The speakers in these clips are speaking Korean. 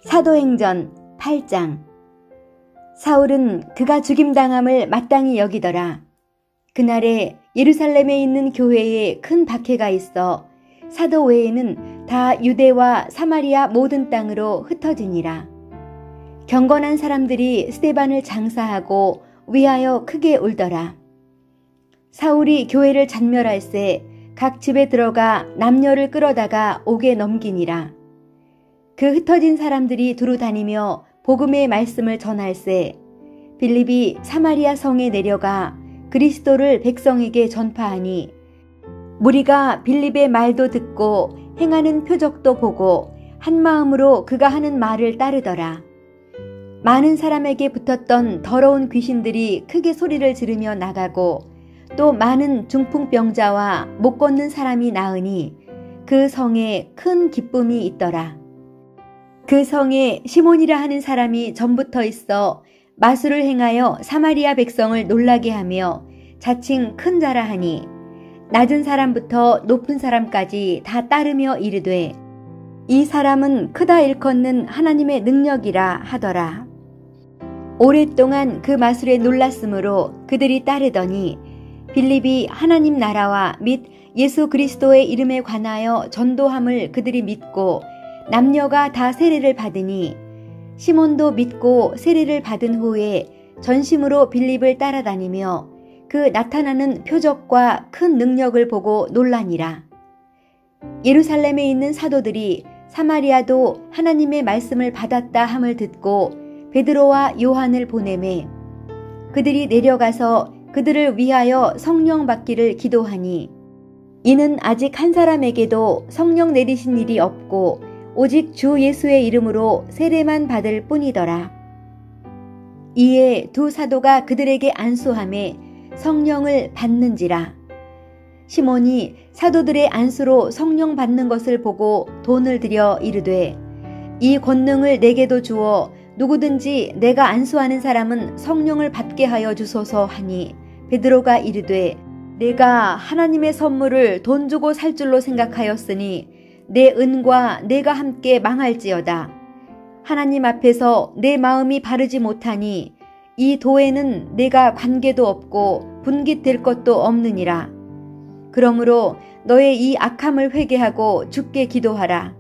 사도행전 8장. 사울은 그가 죽임당함을 마땅히 여기더라. 그날에 예루살렘에 있는 교회에 큰 박해가 있어 사도 외에는 다 유대와 사마리아 모든 땅으로 흩어지니라. 경건한 사람들이 스데반을 장사하고 위하여 크게 울더라. 사울이 교회를 잔멸할새 각 집에 들어가 남녀를 끌어다가 옥에 넘기니라. 그 흩어진 사람들이 두루 다니며 복음의 말씀을 전할새 빌립이 사마리아 성에 내려가 그리스도를 백성에게 전파하니 무리가 빌립의 말도 듣고 행하는 표적도 보고 한 마음으로 그가 하는 말을 따르더라. 많은 사람에게 붙었던 더러운 귀신들이 크게 소리를 지르며 나가고 또 많은 중풍병자와 못 걷는 사람이 나으니 그 성에 큰 기쁨이 있더라. 그 성에 시몬이라 하는 사람이 전부터 있어 마술을 행하여 사마리아 백성을 놀라게 하며 자칭 큰 자라 하니 낮은 사람부터 높은 사람까지 다 따르며 이르되 이 사람은 크다 일컫는 하나님의 능력이라 하더라. 오랫동안 그 마술에 놀랐으므로 그들이 따르더니 빌립이 하나님 나라와 및 예수 그리스도의 이름에 관하여 전도함을 그들이 믿고 남녀가 다 세례를 받으니 시몬도 믿고 세례를 받은 후에 전심으로 빌립을 따라다니며 그 나타나는 표적과 큰 능력을 보고 놀라니라. 예루살렘에 있는 사도들이 사마리아도 하나님의 말씀을 받았다 함을 듣고 베드로와 요한을 보내매 그들이 내려가서 그들을 위하여 성령 받기를 기도하니 이는 아직 한 사람에게도 성령 내리신 일이 없고 오직 주 예수의 이름으로 세례만 받을 뿐이더라. 이에 두 사도가 그들에게 안수하매 성령을 받는지라. 시몬이 사도들의 안수로 성령 받는 것을 보고 돈을 들여 이르되 이 권능을 내게도 주어 누구든지 내가 안수하는 사람은 성령을 받게 하여 주소서 하니 베드로가 이르되 내가 하나님의 선물을 돈 주고 살 줄로 생각하였으니 내 은과 내가 함께 망할지어다. 하나님 앞에서 내 마음이 바르지 못하니 이 도에는 내가 관계도 없고 분깃될 것도 없느니라. 그러므로 너의 이 악함을 회개하고 주께 기도하라.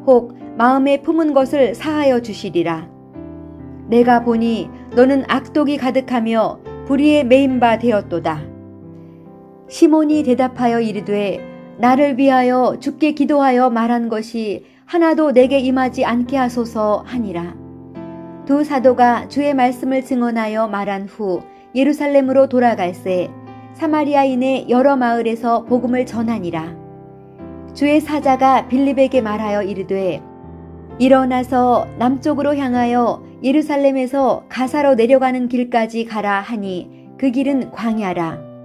혹 마음에 품은 것을 사하여 주시리라. 내가 보니 너는 악독이 가득하며 불의에 매인 바 되었도다. 시몬이 대답하여 이르되 나를 위하여 주께 기도하여 말한 것이 하나도 내게 임하지 않게 하소서 하니라. 두 사도가 주의 말씀을 증언하여 말한 후 예루살렘으로 돌아갈새 사마리아인의 여러 마을에서 복음을 전하니라. 주의 사자가 빌립에게 말하여 이르되 일어나서 남쪽으로 향하여 예루살렘에서 가사로 내려가는 길까지 가라 하니 그 길은 광야라.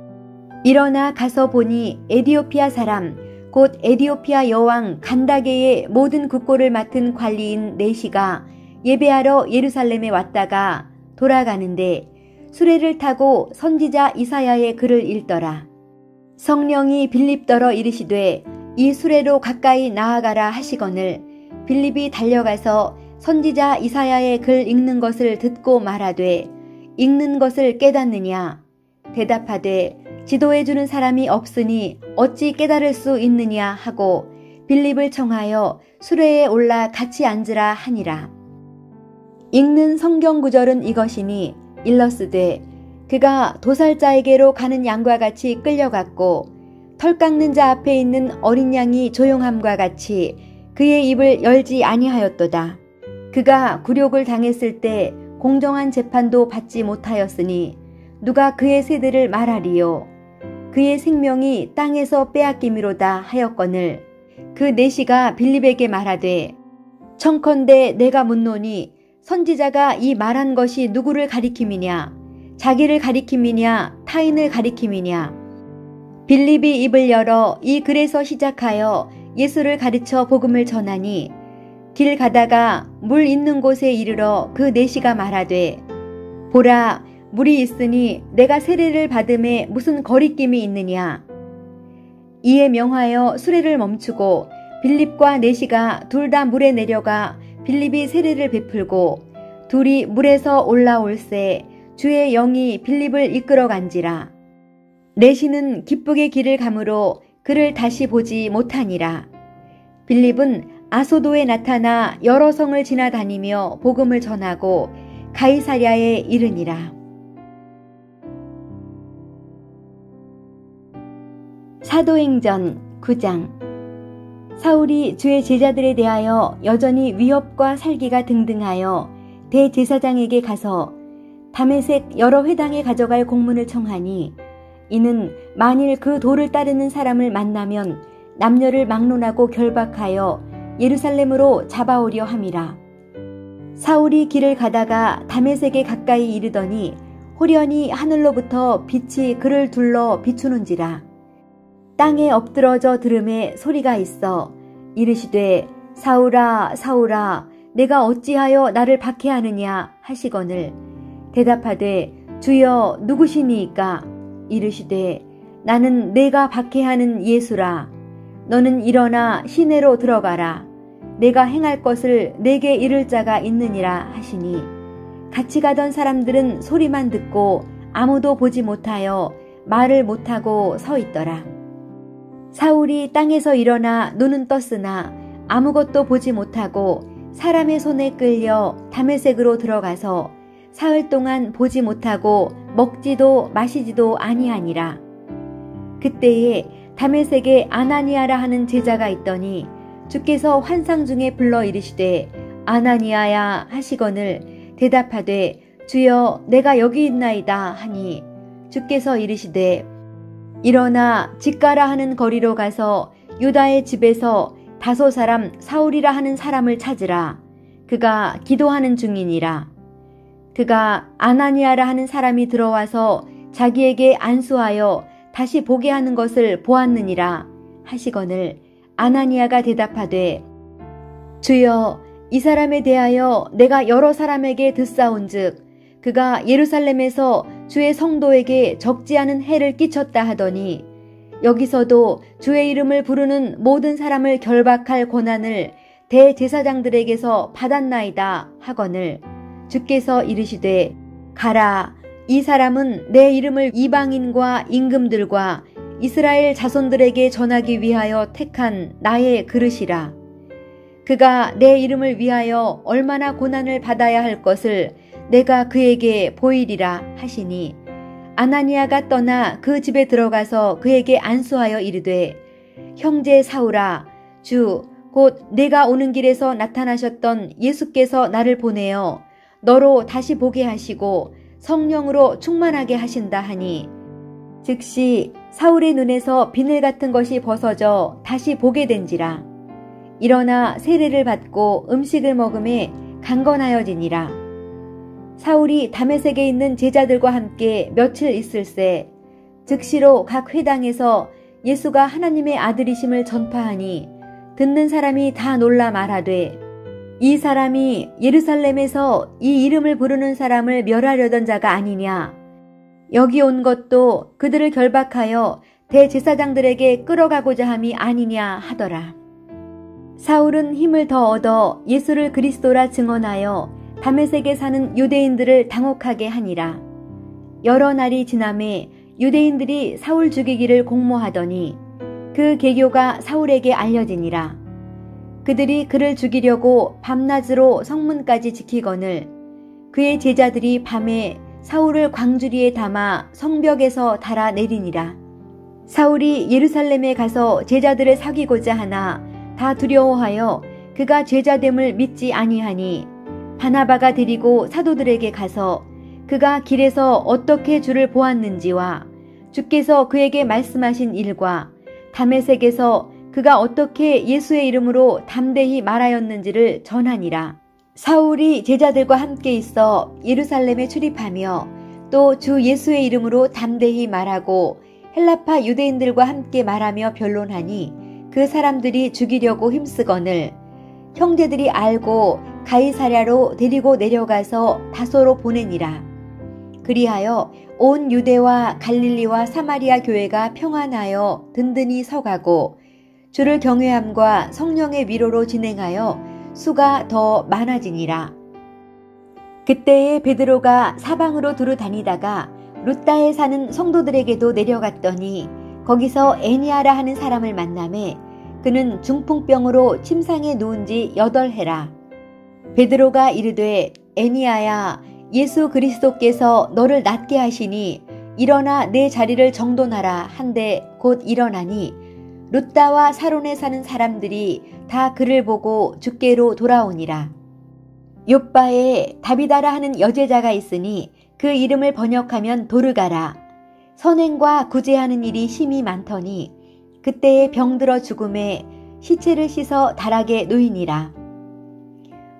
일어나 가서 보니 에디오피아 사람 곧 에디오피아 여왕 간다게의 모든 국고를 맡은 관리인 네시가 예배하러 예루살렘에 왔다가 돌아가는데 수레를 타고 선지자 이사야의 글을 읽더라. 성령이 빌립더러 이르시되 이 수레로 가까이 나아가라 하시거늘 빌립이 달려가서 선지자 이사야의 글 읽는 것을 듣고 말하되 읽는 것을 깨닫느냐? 대답하되 지도해주는 사람이 없으니 어찌 깨달을 수 있느냐 하고 빌립을 청하여 수레에 올라 같이 앉으라 하니라. 읽는 성경 구절은 이것이니 일러스되 그가 도살자에게로 가는 양과 같이 끌려갔고 털 깎는 자 앞에 있는 어린 양이 조용함과 같이 그의 입을 열지 아니하였도다. 그가 굴욕을 당했을 때 공정한 재판도 받지 못하였으니 누가 그의 세대를 말하리요. 그의 생명이 땅에서 빼앗김이로다 하였거늘 그 네시가 빌립에게 말하되 청컨대 내가 묻노니 선지자가 이 말한 것이 누구를 가리킴이냐 자기를 가리킴이냐 타인을 가리킴이냐. 빌립이 입을 열어 이 글에서 시작하여 예수를 가르쳐 복음을 전하니 길 가다가 물 있는 곳에 이르러 그 네시가 말하되 보라 물이 있으니 내가 세례를 받음에 무슨 거리낌이 있느냐. 이에 명하여 수레를 멈추고 빌립과 네시가 둘 다 물에 내려가 빌립이 세례를 베풀고 둘이 물에서 올라올새 주의 영이 빌립을 이끌어 간지라. 내시는 기쁘게 길을 가므로 그를 다시 보지 못하니라. 빌립은 아소도에 나타나 여러 성을 지나다니며 복음을 전하고 가이사랴에 이르니라. 사도행전 9장. 사울이 주의 제자들에 대하여 여전히 위협과 살기가 등등하여 대제사장에게 가서 다메섹 여러 회당에 가져갈 공문을 청하니, 이는 만일 그 도를 따르는 사람을 만나면 남녀를 막론하고 결박하여 예루살렘으로 잡아오려 함이라. 사울이 길을 가다가 다메섹에 가까이 이르더니 호련히 하늘로부터 빛이 그를 둘러 비추는지라. 땅에 엎드러져 들음에 소리가 있어 이르시되 사울아 사울아 내가 어찌하여 나를 박해하느냐 하시거늘 대답하되 주여 누구시니이까? 이르시되 나는 내가 박해하는 예수라. 너는 일어나 시내로 들어가라. 내가 행할 것을 내게 이를 자가 있느니라 하시니, 같이 가던 사람들은 소리만 듣고 아무도 보지 못하여 말을 못하고 서 있더라. 사울이 땅에서 일어나 눈은 떴으나 아무것도 보지 못하고 사람의 손에 끌려 다메섹으로 들어가서 사흘 동안 보지 못하고 먹지도 마시지도 아니하니라. 그때에 다메섹에 아나니아라 하는 제자가 있더니 주께서 환상 중에 불러 이르시되 아나니아야 하시거늘 대답하되 주여 내가 여기 있나이다 하니, 주께서 이르시되 일어나 직가라 하는 거리로 가서 유다의 집에서 다소 사람 사울이라 하는 사람을 찾으라. 그가 기도하는 중이니라. 그가 아나니아라 하는 사람이 들어와서 자기에게 안수하여 다시 보게 하는 것을 보았느니라 하시거늘, 아나니아가 대답하되 주여 이 사람에 대하여 내가 여러 사람에게 듣사온즉 그가 예루살렘에서 주의 성도에게 적지 않은 해를 끼쳤다 하더니 여기서도 주의 이름을 부르는 모든 사람을 결박할 권한을 대제사장들에게서 받았나이다 하거늘, 주께서 이르시되 가라. 이 사람은 내 이름을 이방인과 임금들과 이스라엘 자손들에게 전하기 위하여 택한 나의 그릇이라. 그가 내 이름을 위하여 얼마나 고난을 받아야 할 것을 내가 그에게 보이리라 하시니, 아나니아가 떠나 그 집에 들어가서 그에게 안수하여 이르되 형제 사울아, 주 곧 내가 오는 길에서 나타나셨던 예수께서 나를 보내어 너로 다시 보게 하시고 성령으로 충만하게 하신다 하니, 즉시 사울의 눈에서 비늘 같은 것이 벗어져 다시 보게 된지라. 일어나 세례를 받고 음식을 먹음에 강건하여지니라. 사울이 다메섹에 있는 제자들과 함께 며칠 있을새 즉시로 각 회당에서 예수가 하나님의 아들이심을 전파하니, 듣는 사람이 다 놀라 말하되 이 사람이 예루살렘에서 이 이름을 부르는 사람을 멸하려던 자가 아니냐. 여기 온 것도 그들을 결박하여 대제사장들에게 끌어가고자 함이 아니냐 하더라. 사울은 힘을 더 얻어 예수를 그리스도라 증언하여 다메섹에 사는 유대인들을 당혹하게 하니라. 여러 날이 지남에 유대인들이 사울 죽이기를 공모하더니 그 계교가 사울에게 알려지니라. 그들이 그를 죽이려고 밤낮으로 성문까지 지키거늘 그의 제자들이 밤에 사울을 광주리에 담아 성벽에서 달아 내리니라. 사울이 예루살렘에 가서 제자들을 사귀고자 하나 다 두려워하여 그가 제자됨을 믿지 아니하니, 바나바가 데리고 사도들에게 가서 그가 길에서 어떻게 주를 보았는지와 주께서 그에게 말씀하신 일과 다메섹에서 그가 어떻게 예수의 이름으로 담대히 말하였는지를 전하니라. 사울이 제자들과 함께 있어 예루살렘에 출입하며 또 주 예수의 이름으로 담대히 말하고 헬라파 유대인들과 함께 말하며 변론하니, 그 사람들이 죽이려고 힘쓰거늘 형제들이 알고 가이사랴로 데리고 내려가서 다소로 보내니라. 그리하여 온 유대와 갈릴리와 사마리아 교회가 평안하여 든든히 서가고 주를 경외함과 성령의 위로로 진행하여 수가 더 많아지니라. 그때에 베드로가 사방으로 두루 다니다가 룻다에 사는 성도들에게도 내려갔더니 거기서 애니아라 하는 사람을 만나매 그는 중풍병으로 침상에 누운 지 8해라. 베드로가 이르되 애니아야, 예수 그리스도께서 너를 낫게 하시니 일어나 내 자리를 정돈하라 한데 곧 일어나니 룻다와 사론에 사는 사람들이 다 그를 보고 주께로 돌아오니라. 욥바에 다비다라 하는 여제자가 있으니 그 이름을 번역하면 도르가라. 선행과 구제하는 일이 심히 많더니 그때에 병들어 죽음에 시체를 씻어 다락에 놓이니라.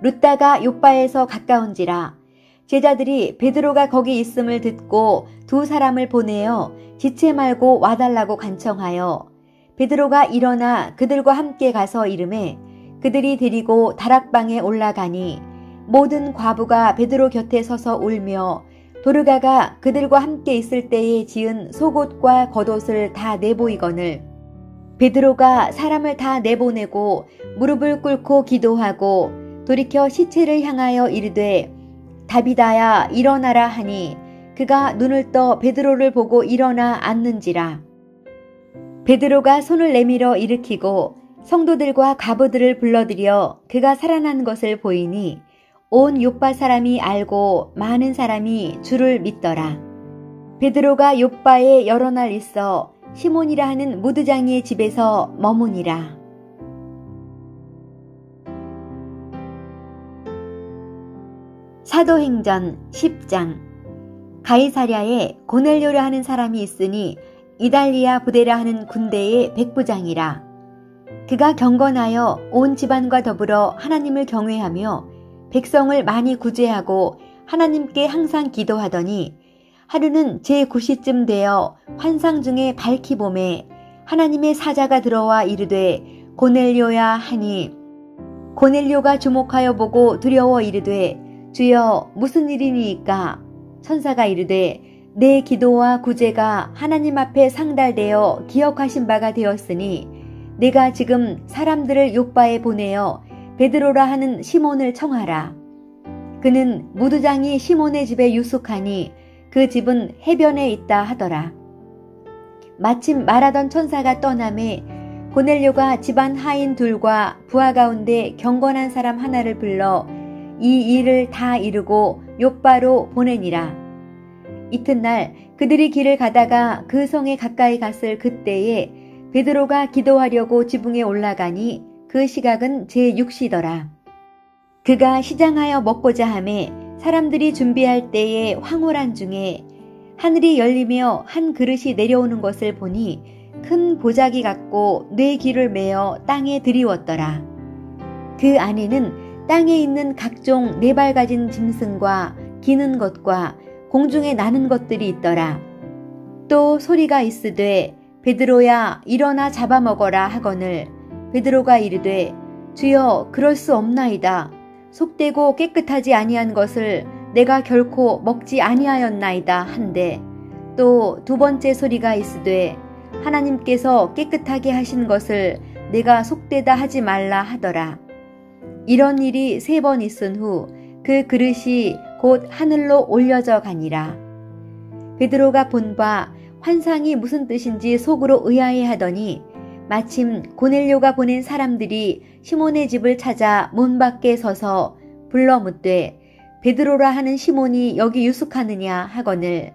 룻다가 욥바에서 가까운지라. 제자들이 베드로가 거기 있음을 듣고 2 사람을 보내어 지체 말고 와달라고 간청하여 베드로가 일어나 그들과 함께 가서 이르매 그들이 데리고 다락방에 올라가니 모든 과부가 베드로 곁에 서서 울며 도르가가 그들과 함께 있을 때에 지은 속옷과 겉옷을 다 내보이거늘 베드로가 사람을 다 내보내고 무릎을 꿇고 기도하고 돌이켜 시체를 향하여 이르되 다비다야 일어나라 하니 그가 눈을 떠 베드로를 보고 일어나 앉는지라. 베드로가 손을 내밀어 일으키고 성도들과 과부들을 불러들여 그가 살아난 것을 보이니 온 욥바 사람이 알고 많은 사람이 주를 믿더라. 베드로가 욥바에 여러 날 있어 시몬이라 하는 무드장이의 집에서 머무니라. 사도행전 10장. 가이사랴에 고넬료라 하는 사람이 있으니 이달리아 부대라 하는 군대의 백부장이라. 그가 경건하여 온 집안과 더불어 하나님을 경외하며 백성을 많이 구제하고 하나님께 항상 기도하더니 하루는 제9시쯤 되어 환상 중에 밝히 봄에 하나님의 사자가 들어와 이르되 고넬료야 하니 고넬료가 주목하여 보고 두려워 이르되 주여 무슨 일이니이까? 천사가 이르되 내 기도와 구제가 하나님 앞에 상달되어 기억하신 바가 되었으니 내가 지금 사람들을 욥바에 보내어 베드로라 하는 시몬을 청하라. 그는 무두장이 시몬의 집에 유숙하니 그 집은 해변에 있다 하더라. 마침 말하던 천사가 떠나매 고넬료가 집안 하인 2과 부하 가운데 경건한 사람 하나를 불러 이 일을 다 이루고 욥바로 보내니라. 이튿날 그들이 길을 가다가 그 성에 가까이 갔을 그때에 베드로가 기도하려고 지붕에 올라가니 그 시각은 제6시더라. 그가 시장하여 먹고자 하매 사람들이 준비할 때에 황홀한 중에 하늘이 열리며 한 그릇이 내려오는 것을 보니 큰 보자기 같고 네 귀를 메어 땅에 들이웠더라. 그 안에는 땅에 있는 각종 4발 가진 짐승과 기는 것과 공중에 나는 것들이 있더라. 또 소리가 있으되 베드로야 일어나 잡아먹어라 하거늘 베드로가 이르되 주여 그럴 수 없나이다. 속되고 깨끗하지 아니한 것을 내가 결코 먹지 아니하였나이다 한데 또 2번째 소리가 있으되 하나님께서 깨끗하게 하신 것을 내가 속되다 하지 말라 하더라. 이런 일이 3번 있은 후 그 그릇이 곧 하늘로 올려져 가니라. 베드로가 본 바 환상이 무슨 뜻인지 속으로 의아해하더니 마침 고넬료가 보낸 사람들이 시몬의 집을 찾아 문 밖에 서서 불러 묻되 베드로라 하는 시몬이 여기 유숙하느냐 하거늘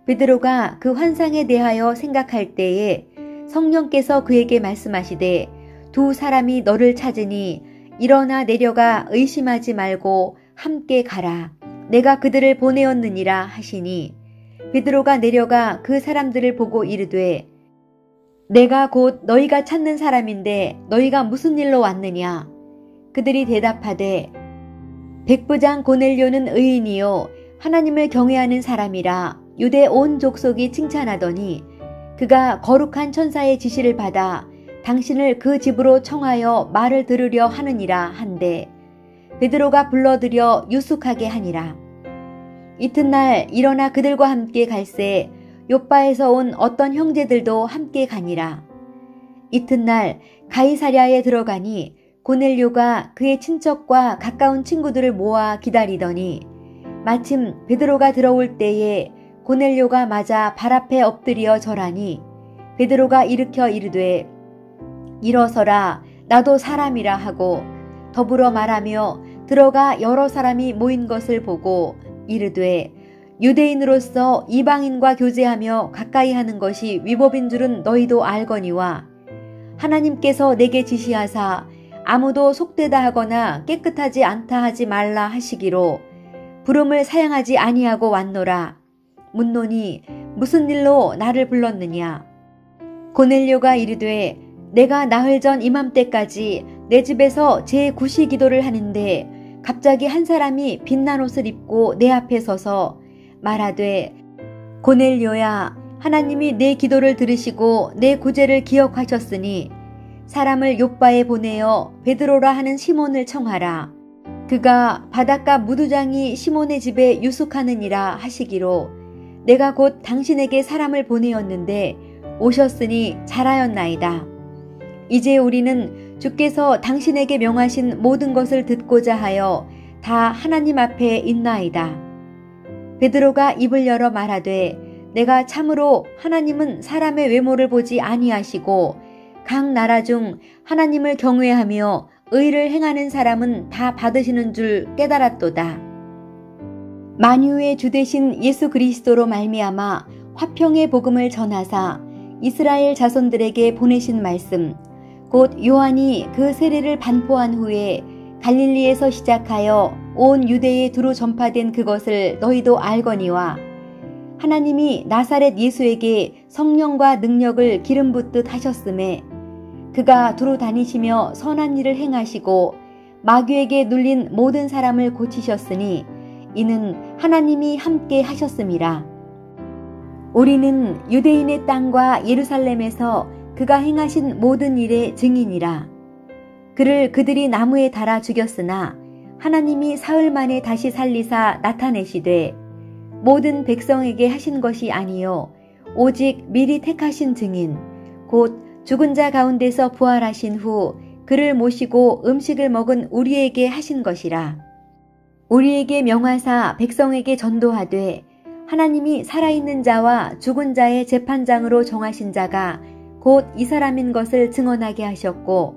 베드로가 그 환상에 대하여 생각할 때에 성령께서 그에게 말씀하시되 2 사람이 너를 찾으니 일어나 내려가 의심하지 말고 함께 가라. 내가 그들을 보내었느니라 하시니 베드로가 내려가 그 사람들을 보고 이르되 내가 곧 너희가 찾는 사람인데 너희가 무슨 일로 왔느냐? 그들이 대답하되 백부장 고넬료는 의인이요 하나님을 경외하는 사람이라 유대 온 족속이 칭찬하더니 그가 거룩한 천사의 지시를 받아 당신을 그 집으로 청하여 말을 들으려 하느니라 한데 베드로가 불러들여 유숙하게 하니라. 이튿날 일어나 그들과 함께 갈새 욥바에서 온 어떤 형제들도 함께 가니라. 이튿날 가이사랴에 들어가니 고넬료가 그의 친척과 가까운 친구들을 모아 기다리더니 마침 베드로가 들어올 때에 고넬료가 맞아 발 앞에 엎드려 절하니 베드로가 일으켜 이르되 일어서라 나도 사람이라 하고 더불어 말하며 들어가 여러 사람이 모인 것을 보고 이르되 유대인으로서 이방인과 교제하며 가까이 하는 것이 위법인 줄은 너희도 알거니와 하나님께서 내게 지시하사 아무도 속되다 하거나 깨끗하지 않다 하지 말라 하시기로 부름을 사양하지 아니하고 왔노라. 묻노니 무슨 일로 나를 불렀느냐? 고넬료가 이르되 내가 나흘 전 이맘때까지 내 집에서 제9시 기도를 하는데 갑자기 한 사람이 빛난 옷을 입고 내 앞에 서서 말하되 고넬료야 하나님이 내 기도를 들으시고 내 구제를 기억하셨으니 사람을 욥바에 보내어 베드로라 하는 시몬을 청하라. 그가 바닷가 무두장이 시몬의 집에 유숙하느니라 하시기로 내가 곧 당신에게 사람을 보내었는데 오셨으니 잘하였나이다. 이제 우리는 주께서 당신에게 명하신 모든 것을 듣고자 하여 다 하나님 앞에 있나이다. 베드로가 입을 열어 말하되 내가 참으로 하나님은 사람의 외모를 보지 아니하시고 각 나라 중 하나님을 경외하며 의를 행하는 사람은 다 받으시는 줄 깨달았도다. 만유의 주 되신 예수 그리스도로 말미암아 화평의 복음을 전하사 이스라엘 자손들에게 보내신 말씀 곧 요한이 그 세례를 반포한 후에 갈릴리에서 시작하여 온 유대에 두루 전파된 그것을 너희도 알거니와 하나님이 나사렛 예수에게 성령과 능력을 기름 붓듯 하셨음에 그가 두루 다니시며 선한 일을 행하시고 마귀에게 눌린 모든 사람을 고치셨으니 이는 하나님이 함께 하셨음이라. 우리는 유대인의 땅과 예루살렘에서 그가 행하신 모든 일의 증인이라. 그를 그들이 나무에 달아 죽였으나 하나님이 사흘 만에 다시 살리사 나타내시되 모든 백성에게 하신 것이 아니요 오직 미리 택하신 증인 곧 죽은 자 가운데서 부활하신 후 그를 모시고 음식을 먹은 우리에게 하신 것이라. 우리에게 명하사 백성에게 전도하되 하나님이 살아있는 자와 죽은 자의 재판장으로 정하신 자가 곧 이 사람인 것을 증언하게 하셨고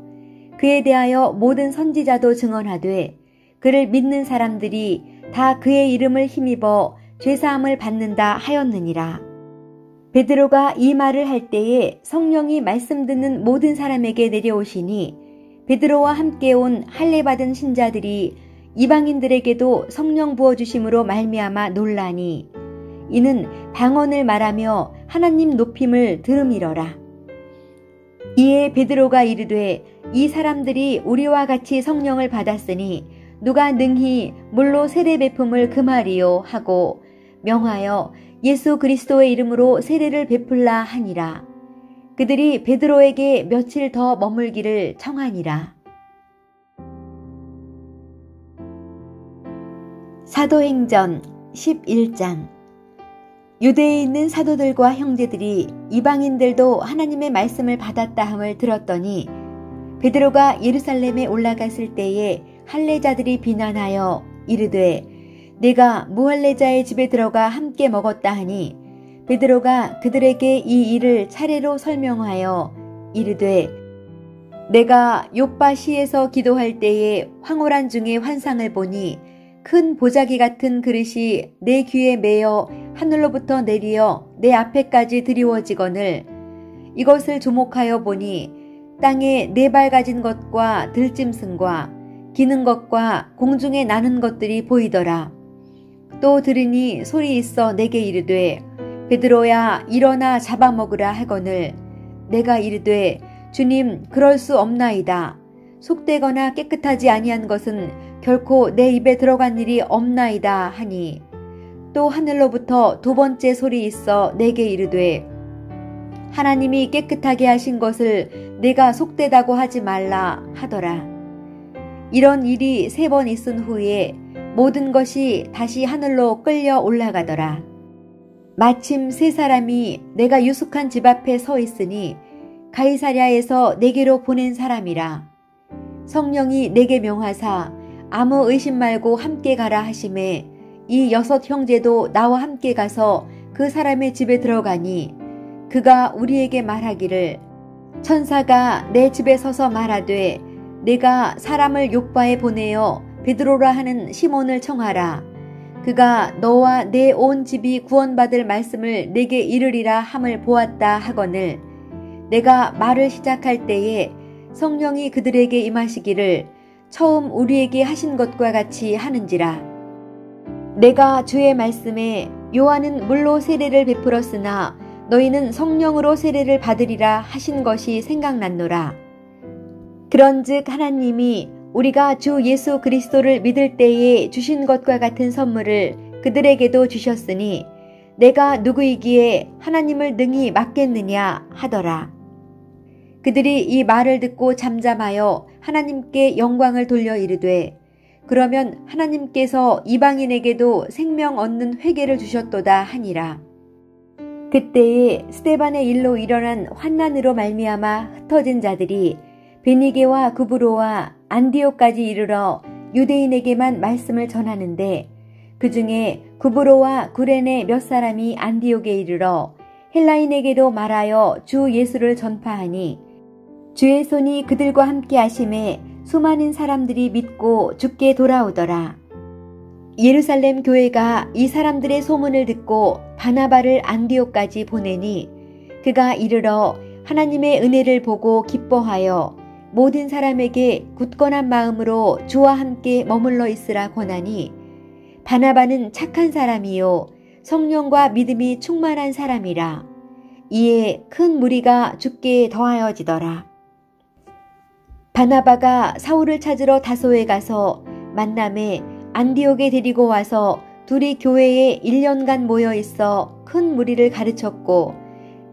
그에 대하여 모든 선지자도 증언하되 그를 믿는 사람들이 다 그의 이름을 힘입어 죄사함을 받는다 하였느니라. 베드로가 이 말을 할 때에 성령이 말씀 듣는 모든 사람에게 내려오시니 베드로와 함께 온 할례 받은 신자들이 이방인들에게도 성령 부어주심으로 말미암아 놀라니 이는 방언을 말하며 하나님 높임을 들음이러라. 이에 베드로가 이르되 이 사람들이 우리와 같이 성령을 받았으니 누가 능히 물로 세례 베품을 금하리요 하고 명하여 예수 그리스도의 이름으로 세례를 베풀라 하니라. 그들이 베드로에게 며칠 더 머물기를 청하니라. 사도행전 11장. 유대에 있는 사도들과 형제들이 이방인들도 하나님의 말씀을 받았다 함을 들었더니 베드로가 예루살렘에 올라갔을 때에 할례자들이 비난하여 이르되 내가 무할례자의 집에 들어가 함께 먹었다 하니 베드로가 그들에게 이 일을 차례로 설명하여 이르되 내가 욥바 시에서 기도할 때에 황홀한 중에 환상을 보니 큰 보자기 같은 그릇이 내 귀에 매어 하늘로부터 내리어 내 앞에까지 드리워지거늘 이것을 주목하여 보니 땅에 네 발 가진 것과 들짐승과 기는 것과 공중에 나는 것들이 보이더라. 또 들으니 소리 있어 내게 이르되 베드로야 일어나 잡아먹으라 하거늘 내가 이르되 주님 그럴 수 없나이다. 속되거나 깨끗하지 아니한 것은 결코 내 입에 들어간 일이 없나이다 하니 또 하늘로부터 두 번째 소리 있어 내게 이르되 하나님이 깨끗하게 하신 것을 내가 속되다고 하지 말라 하더라. 이런 일이 3번 있은 후에 모든 것이 다시 하늘로 끌려 올라가더라. 마침 3사람이 내가 유숙한 집 앞에 서 있으니 가이사랴에서 내게로 보낸 사람이라. 성령이 내게 명하사 아무 의심 말고 함께 가라 하심에 이 6 형제도 나와 함께 가서 그 사람의 집에 들어가니 그가 우리에게 말하기를 천사가 내 집에 서서 말하되 내가 사람을 욥바에 보내어 베드로라 하는 시몬을 청하라. 그가 너와 내 온 집이 구원받을 말씀을 내게 이르리라 함을 보았다 하거늘 내가 말을 시작할 때에 성령이 그들에게 임하시기를 처음 우리에게 하신 것과 같이 하는지라. 내가 주의 말씀에 요한은 물로 세례를 베풀었으나 너희는 성령으로 세례를 받으리라 하신 것이 생각났노라. 그런즉 하나님이 우리가 주 예수 그리스도를 믿을 때에 주신 것과 같은 선물을 그들에게도 주셨으니 내가 누구이기에 하나님을 능히 막겠느냐 하더라. 그들이 이 말을 듣고 잠잠하여 하나님께 영광을 돌려 이르되 그러면 하나님께서 이방인에게도 생명 얻는 회개를 주셨도다 하니라. 그때에 스데반의 일로 일어난 환난으로 말미암아 흩어진 자들이 베니게와 구브로와 안디옥까지 이르러 유대인에게만 말씀을 전하는데 그 중에 구브로와 구레네 몇 사람이 안디옥에 이르러 헬라인에게도 말하여 주 예수를 전파하니 주의 손이 그들과 함께 하심에 수많은 사람들이 믿고 주께 돌아오더라. 예루살렘 교회가 이 사람들의 소문을 듣고 바나바를 안디옥까지 보내니 그가 이르러 하나님의 은혜를 보고 기뻐하여 모든 사람에게 굳건한 마음으로 주와 함께 머물러 있으라 권하니 바나바는 착한 사람이요 성령과 믿음이 충만한 사람이라. 이에 큰 무리가 주께 더하여지더라. 바나바가 사울을 찾으러 다소에 가서 만남에 안디옥에 데리고 와서 둘이 교회에 1년간 모여 있어 큰 무리를 가르쳤고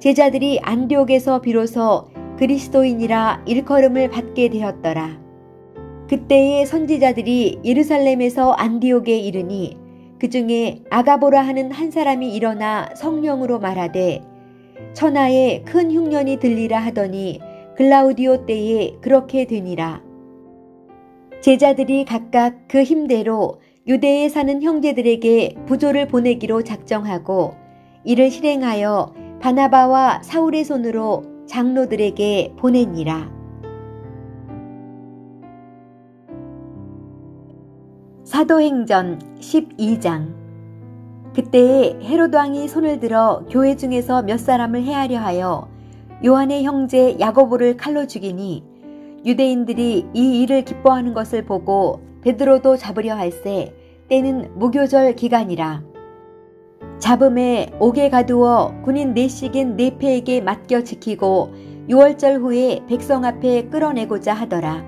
제자들이 안디옥에서 비로소 그리스도인이라 일컬음을 받게 되었더라. 그때의 선지자들이 예루살렘에서 안디옥에 이르니 그 중에 아가보라 하는 한 사람이 일어나 성령으로 말하되 천하에 큰 흉년이 들리라 하더니 글라우디오 때에 그렇게 되니라. 제자들이 각각 그 힘대로 유대에 사는 형제들에게 부조를 보내기로 작정하고 이를 실행하여 바나바와 사울의 손으로 장로들에게 보내니라. 사도행전 12장. 그때에 헤롯 왕이 손을 들어 교회 중에서 몇 사람을 해하려 하여 요한의 형제 야고보를 칼로 죽이니 유대인들이 이 일을 기뻐하는 것을 보고 베드로도 잡으려 할세 때는 무교절 기간이라. 잡음에 옥에 가두어 군인 넷씩인 네페에게 맡겨 지키고 6월절 후에 백성 앞에 끌어내고자 하더라.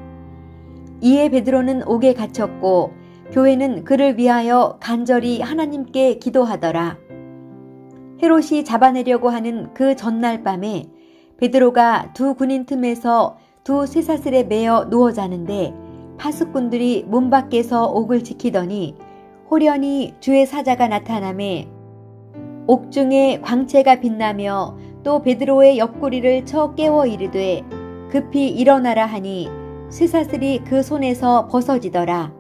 이에 베드로는 옥에 갇혔고 교회는 그를 위하여 간절히 하나님께 기도하더라. 헤롯이 잡아내려고 하는 그 전날 밤에 베드로가 두 군인 틈에서 두 쇠사슬에 매어 누워 자는데 파수꾼들이 문 밖에서 옥을 지키더니 호련히 주의 사자가 나타나매 옥중에 광채가 빛나며 또 베드로의 옆구리를 쳐 깨워 이르되 급히 일어나라 하니 쇠사슬이 그 손에서 벗어지더라.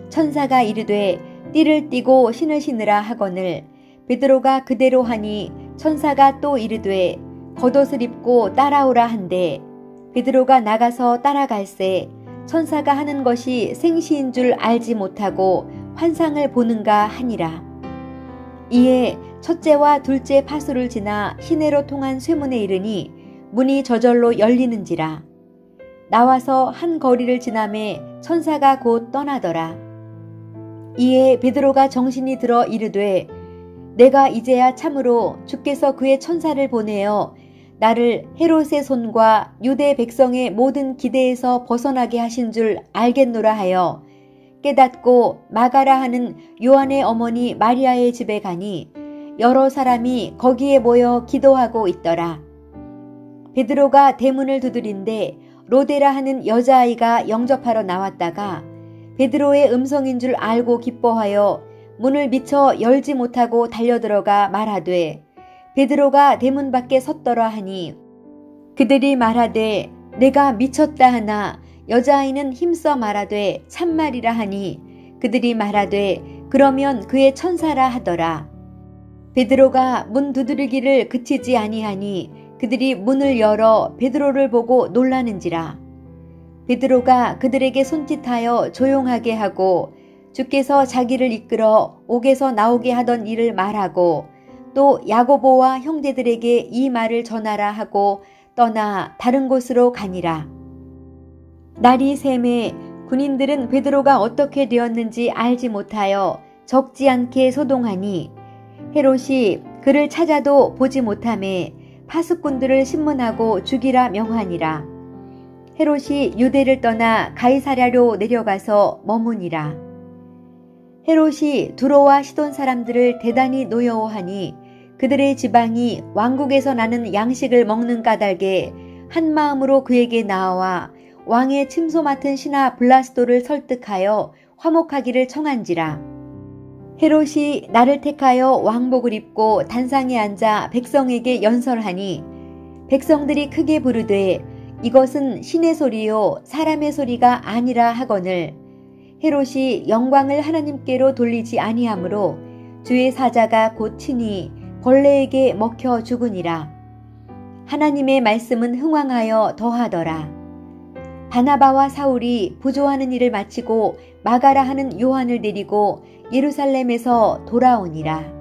천사가 이르되 띠를 띠고 신을 신으라 하거늘 베드로가 그대로 하니 천사가 또 이르되 겉옷을 입고 따라오라 한데 베드로가 나가서 따라갈새 천사가 하는 것이 생시인 줄 알지 못하고 환상을 보는가 하니라. 이에 첫째와 둘째 파수를 지나 시내로 통한 쇠문에 이르니 문이 저절로 열리는지라. 나와서 한 거리를 지나매 천사가 곧 떠나더라. 이에 베드로가 정신이 들어 이르되 내가 이제야 참으로 주께서 그의 천사를 보내어 나를 헤롯의 손과 유대 백성의 모든 기대에서 벗어나게 하신 줄 알겠노라 하여 깨닫고 마가라 하는 요한의 어머니 마리아의 집에 가니 여러 사람이 거기에 모여 기도하고 있더라. 베드로가 대문을 두드린데 로데라 하는 여자아이가 영접하러 나왔다가 베드로의 음성인 줄 알고 기뻐하여 문을 미처 열지 못하고 달려들어가 말하되 베드로가 대문 밖에 섰더라 하니 그들이 말하되 내가 미쳤다 하나 여자아이는 힘써 말하되 참말이라 하니 그들이 말하되 그러면 그의 천사라 하더라. 베드로가 문 두드리기를 그치지 아니하니 그들이 문을 열어 베드로를 보고 놀라는지라. 베드로가 그들에게 손짓하여 조용하게 하고 주께서 자기를 이끌어 옥에서 나오게 하던 일을 말하고 또 야고보와 형제들에게 이 말을 전하라 하고 떠나 다른 곳으로 가니라. 날이 새매 군인들은 베드로가 어떻게 되었는지 알지 못하여 적지 않게 소동하니 헤롯이 그를 찾아도 보지 못하매 파수꾼들을 신문하고 죽이라 명하니라. 헤롯이 유대를 떠나 가이사랴로 내려가서 머무니라. 헤롯이 두로와 시돈 사람들을 대단히 노여워하니 그들의 지방이 왕국에서 나는 양식을 먹는 까닭에 한 마음으로 그에게 나와 왕의 침소 맡은 신하 블라스도를 설득하여 화목하기를 청한지라. 헤롯이 나를 택하여 왕복을 입고 단상에 앉아 백성에게 연설하니 백성들이 크게 부르되 이것은 신의 소리요 사람의 소리가 아니라 하거늘 헤롯이 영광을 하나님께로 돌리지 아니하므로 주의 사자가 곧 친히 벌레에게 먹혀 죽으니라. 하나님의 말씀은 흥왕하여 더하더라. 바나바와 사울이 부조하는 일을 마치고 마가라 하는 요한을 데리고 예루살렘에서 돌아오니라.